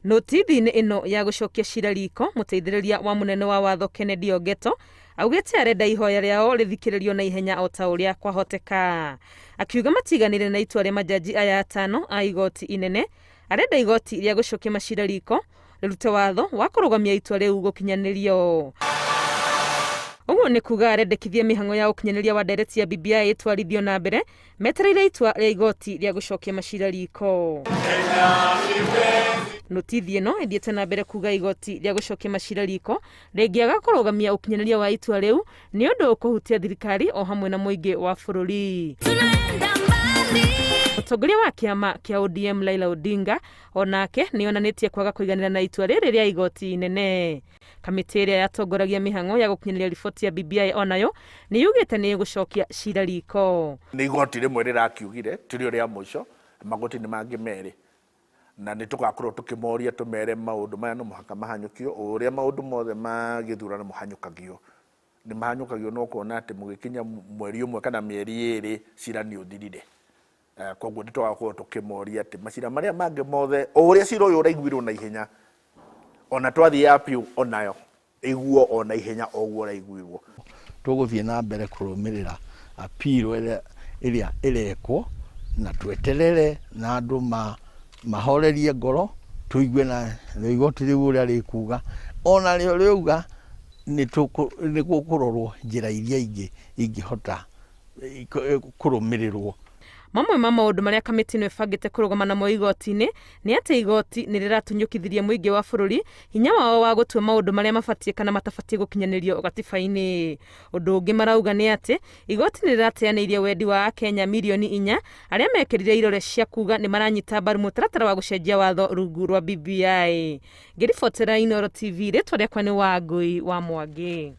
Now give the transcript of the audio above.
Notithi-inĩ ĩno ya gũcokia cira riko, mũteithĩrĩria wa mũnene wa watho Kennedy Ogeto augĩte arenda ihoya rĩao rĩthikĩrĩrio na ihenya o ta ũrĩa kwahoteka. Akiuga matiganĩire na itua rĩa majaji aya atano a igoti inene, arenda igoti rĩa gũcokia macira riko rĩrute watho wa kũrũgamia itua rĩu gũkinyanĩrio. Ũguo nĩ kuga arendekithia mĩhang'o ya ũkinyanĩria wa ndereti ya BBI ĩtwarithio na mbere metereire itua rĩa igoti rĩa gũcokia macira riko. Notithi ĩno ĩthiĩte na mbere kuga igoti rĩa gũcokia macira riko rĩngĩaga kũrũgamia ũkinyanĩria wa itua rĩu nĩ ũndũ ũkũhutia thirikari o hamwe na mũingĩ wa bũrũri. Mũtongoria wa kĩama kĩa ODM Raila Odinga onake nĩonanĩtie kwaga kũiganĩra na itua rĩrĩ rĩa igoti inene. Kamĩtĩ ĩrĩa yatongoragia mĩhang'o ya gũkinyanĩria riboti ya BBI onayo nĩ yugĩte nĩ gũcokia cira riko. Nĩ igoti rĩmwe rĩrakiugire tũrĩ rĩa mũico, magoti nĩ mangĩ merĩ, na nĩ tũgakorwo tũkĩmoria tũmere maũndũ maya no mũhaka mahanyũkio o ũrĩa maũndũ mothe ma gĩthurano mahanyũkagio. Nĩ mahanyũkagio no kuona atĩ mũgĩkinya mweri ũmwe kana mĩeri ĩrĩ cira nĩ ũthirire. Koguo nĩ tũgakorwo tũkĩmoria atĩ macira marĩa mangĩ mothe o ũrĩa cira ũyũ ũraiguirwo na ihenya, ona twathiĩ appeal onayo ĩguo ona ihenya o ũguo ũraiguirwo. Tũgũthiĩ na mbere kũrũmĩrĩra appeal ĩrĩa ĩrekwo na tweterere na andũ mahorerie ngoro, tũigue na igoti rĩu ũrĩa rĩkuga, ona rĩo rĩuga nĩ gũkũrorwo njĩra iria ingĩ ingĩhota kũrũmĩrĩrwo. Mamwe ma maũndũ marĩa kamĩtĩ ĩno ĩbangĩte kũrũgama namo igoti-inĩ nĩ atĩ igoti nĩ rĩratunyũkithirie mũingĩ wa bũrũri hinya wao wa gũtua maũndũ marĩa mabatiĩ kana matabatiĩ gũkinyanĩrio gatiba-inĩ. Ũndũ ũngĩ marauga nĩ atĩ igoti nĩ rĩrateanĩirie wendi wa Akenya mirioni 4 arĩa mekĩrire irore cia kuga nĩ maranyita mbaru mũtaratara wa gũcenjia watho rungu rwa BBI. Ngĩribotera Inooro TV, rĩtwa rĩakwa nĩ Wangũi wa Mwangi.